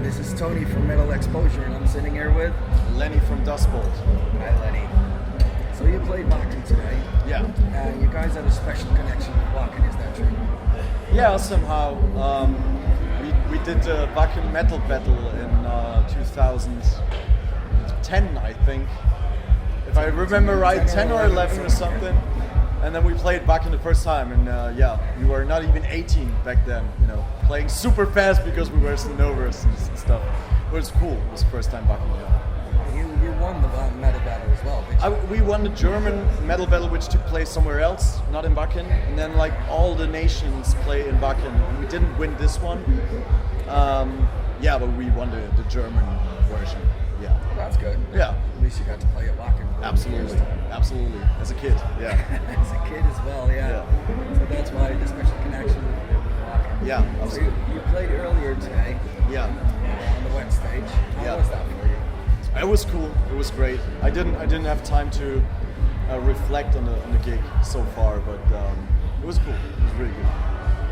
this is Tony from Metal Exposure, and I'm sitting here with Lenny from Dust Bowl. Hi, Lenny. So you played Wacken today. Yeah. You guys had a special connection with Wacken, is that true? Yeah, somehow. We did the Wacken Metal Battle in 2010, I think. If I remember right, 10 or 11 or something. And then we played Wacken the first time, and we were not even 18 back then, playing super fast because we were snowbirds and stuff. It was cool. It was the first time Wacken, You won the metal battle as well, didn't you? We won the German metal battle, which took place somewhere else, not in Wacken. And then all the nations play in Wacken, and we didn't win this one. But we won the German version. Yeah. Well, that's good. Yeah. At least you got to play at Wacken. Absolutely. As a kid. Yeah. As a kid as well. Yeah. So that's why the special connection with Wacken. Yeah. So you played earlier today. Yeah. On the wet stage. How was that for you? It was cool. It was great. I didn't have time to reflect on the gig so far, but it was cool. It was really good.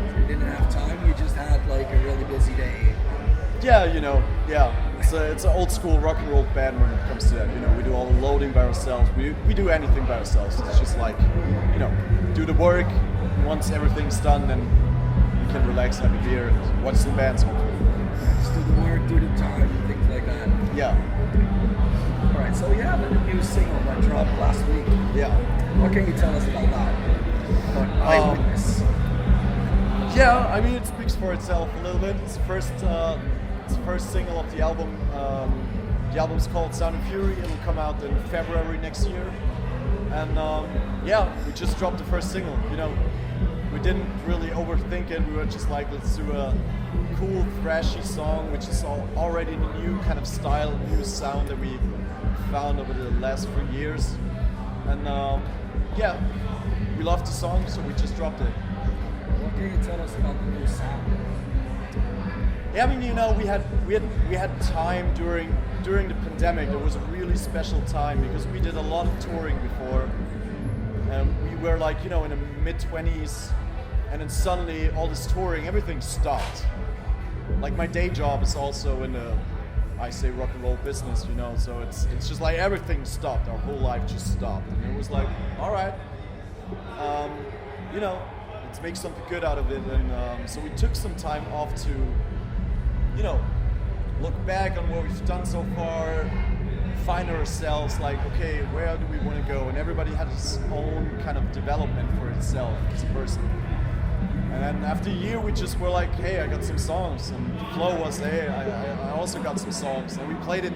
So you didn't have time. You just had a really busy day. Yeah, it's an old school rock and roll band when it comes to that. We do all the loading by ourselves. We do anything by ourselves. It's just do the work. Once everything's done, then you can relax, have a beer, and watch some bands. Just do the work, do the time, things like that. Yeah. All right. So you have a new single that dropped last week. Yeah. What can you tell us about that? About Eyewitness. Yeah, it speaks for itself a little bit. It's the first single of the album. The album's called Sound and Fury. It'll come out in February next year. And we just dropped the first single. We didn't really overthink it. We were just let's do a cool, thrashy song, which is already the new kind of style, new sound that we found over the last 3 years. And we loved the song, so we just dropped it. What can you tell us about the new sound? Yeah, we had time during the pandemic. It was a really special time because we did a lot of touring before. We were in the mid-20s, and then suddenly all this touring, everything stopped. My day job is also in the, I say, rock and roll business, so it's just everything stopped. Our whole life just stopped, and it was all right, let's make something good out of it. And so we took some time off to look back on what we've done so far, find ourselves, okay, where do we want to go? And everybody had his own kind of development for itself as a person. And then after a year, we just were hey, I got some songs. And Flo was, hey, I also got some songs. And we played it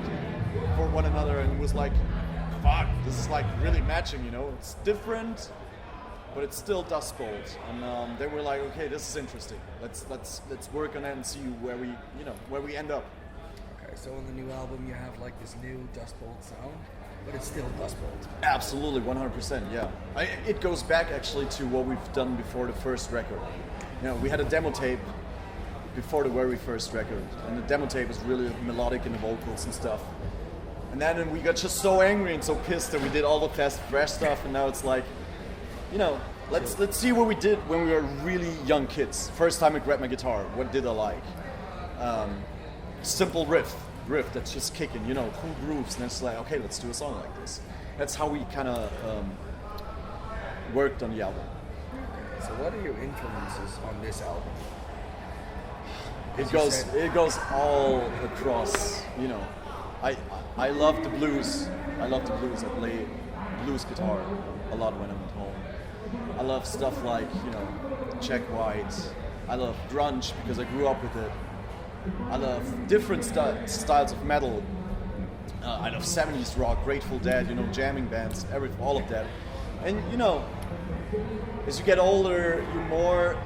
for one another, and it was fuck, this is really matching, It's different, but it's still Dust Bowl. And they were okay, this is interesting. Let's work on it and see where we end up. Okay, so on the new album you have this new Dust Bowl sound, but it's still Dust Bowl. Absolutely, 100%. Yeah, it goes back actually to what we've done before the first record. We had a demo tape before the very first record, and the demo tape was really melodic in the vocals and stuff. And then we got just so angry and so pissed that we did all the fast, fresh stuff, and now it's let's see what we did when we were really young kids. First time I grabbed my guitar, what did I like? Simple riff that's just kicking, cool grooves, and it's okay, let's do a song like this. That's how we kind of worked on the album. Okay, so what are your influences on this album? It goes all across, I love the blues. I play blues guitar a lot when I'm at home. I love stuff like, Jack White. I love grunge because I grew up with it. I love different styles of metal. I love 70s rock, Grateful Dead, jamming bands, all of that. And, as you get older, you more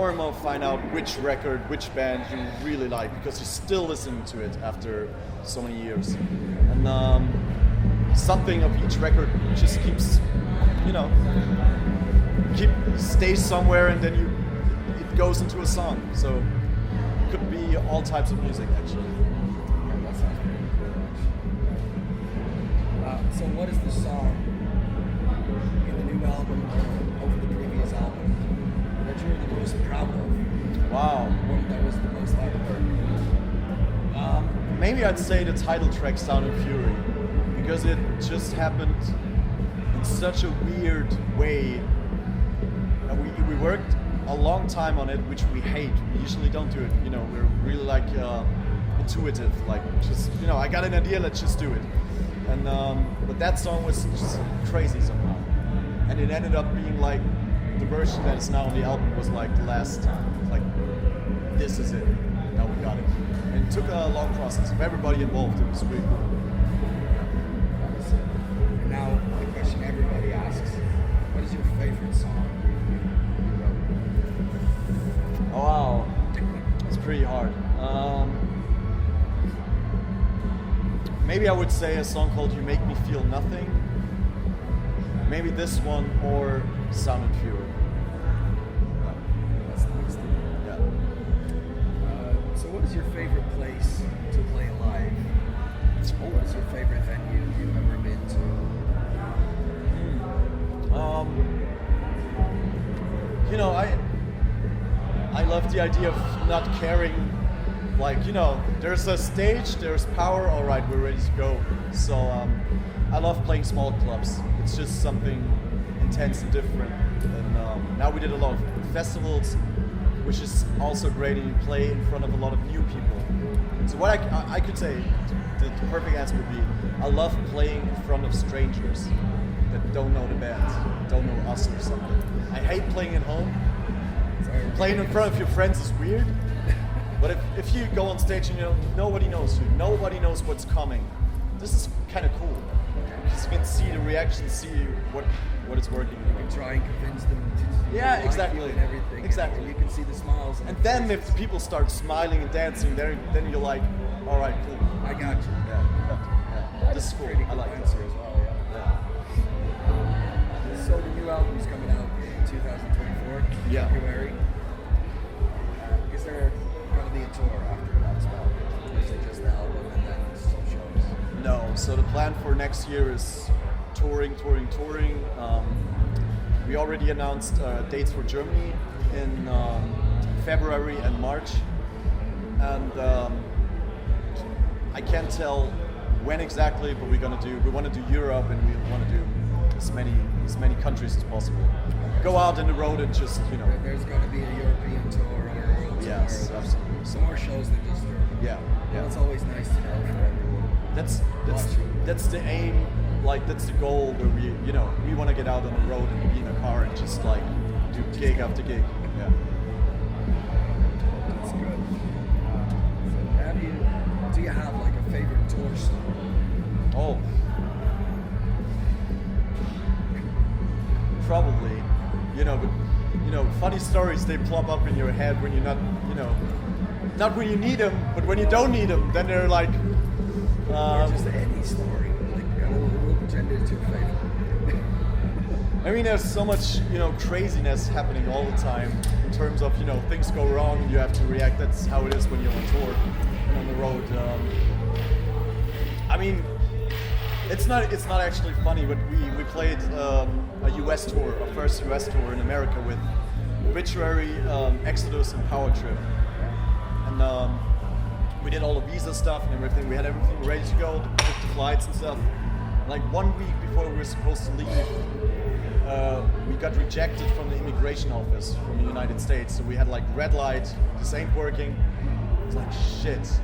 and more find out which record, which band you really like because you still listen to it after so many years. And something of each record just keeps, stays somewhere, and then it goes into a song. So it could be all types of music actually. Yeah, that sounds pretty cool. So what is the song in the new album over the previous album that you're the most proud of? Wow. One that was the most hard work? maybe I'd say the title track, Sound and Fury, because it just happened in such a weird way. And we worked a long time on it, which we hate. We usually don't do it. You know, we're really like intuitive, like just, you know, I got an idea, let's just do it. And but that song was just crazy somehow, and it ended up being like the version that is now on the album was like the last, like, this is it. Now we got it. And it took a long process of everybody involved. It was really cool. And now the question everybody asks: what is your favorite song you wrote? Oh wow, it's pretty hard. Maybe I would say a song called "You Make Me Feel Nothing." Maybe this one or "Sound and Fury." That's nice. Yeah. So, what is your favorite place to play live? What is your favorite venue you've ever been to? You know, I love the idea of not caring. Like, you know, there's a stage, there's power, all right, we're ready to go. So I love playing small clubs. It's just something intense and different. And now we did a lot of festivals, which is also great, and you play in front of a lot of new people. So what I could say, the perfect answer would be, I love playing in front of strangers that don't know the band, don't know us or something. I hate playing at home. Playing in front of your friends is weird. But if you go on stage and, you know, nobody knows you, nobody knows what's coming, this is kind of cool. Because you can see the reaction, see what is working. You can try and convince them to yeah, like exactly. you and everything. Exactly. And you can see the smiles. And then if the people start smiling and dancing, then you're like, all right, cool. I got you. Yeah. This is cool. Pretty I cool like answer that. as well. Yeah. So the new album is coming out in 2024, Yeah. February. Is there going to be a tour after that as well? Or is it just the album and then some shows? No, so the plan for next year is touring. We already announced dates for Germany in February and March, and I can't tell when exactly, but we want to do Europe, and we want to do as many countries as possible. Go out on the road and just, you know. There's going to be a European tour or a world tour. Yes, absolutely. Some more shows than just Europe. Yeah. Well, it's always nice to know for everyone. That's the aim, like that's the goal where we want to get out on the road and be in a car and just like do gig after gig. Yeah. That's good. So do you have like a favorite tour song? Oh. Probably. But funny stories, they plop up in your head when you're not when you need them, but when you don't need them, then they're like. Or just any story. Like, we'll pretend it's your favorite. I mean, there's so much, craziness happening all the time in terms of, things go wrong and you have to react. That's how it is when you're on tour and on the road. I mean, it's not actually funny, but we played a US tour, our first US tour in America with Obituary, Exodus, and Power Trip. And we did all the visa stuff and everything. We had everything ready to go, booked the flights and stuff. Like 1 week before we were supposed to leave, we got rejected from the immigration office from the United States. So we had like red light, this ain't working. It's like shit.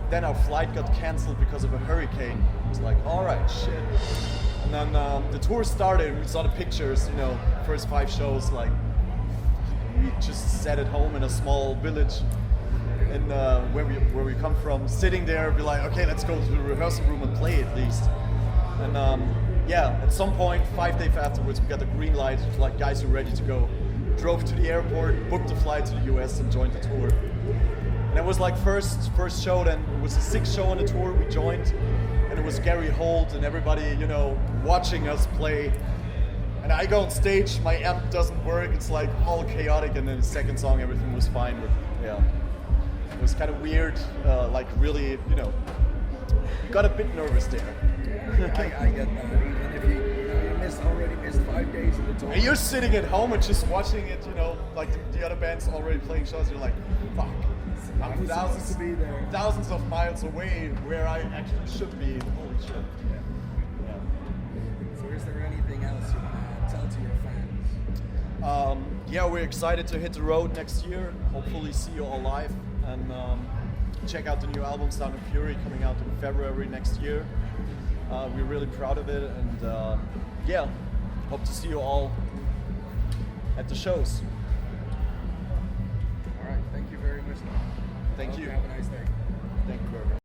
Then our flight got canceled because of a hurricane. It's like, all right, shit. And then the tour started and we saw the pictures, first 5 shows, like we just sat at home in a small village in where we come from, sitting there, be like, okay, let's go to the rehearsal room and play at least. And at some point, 5 days afterwards, we got the green light, like guys who are ready to go. Drove to the airport, booked the flight to the US and joined the tour. And it was like first show, then it was the 6th show on the tour we joined, and it was Gary Holt and everybody, watching us play. And I go on stage, my amp doesn't work, it's like all chaotic, and then the second song everything was fine, but yeah. It was kind of weird, like really, you got a bit nervous there. I get that. Even if you already missed 5 days of the tour. And you're sitting at home and just watching it, like the other bands already playing shows, you're like, fuck. I was supposed to be there. thousands of miles away where I actually should be. Holy shit. Yeah. So is there anything else you want to tell to your fans? Yeah, we're excited to hit the road next year. Hopefully see you all live and check out the new album Sound of Fury coming out in February next year. We're really proud of it, and yeah, hope to see you all at the shows. All right, thank you very much. Thank I hope you. Have a nice day. Thank you very much.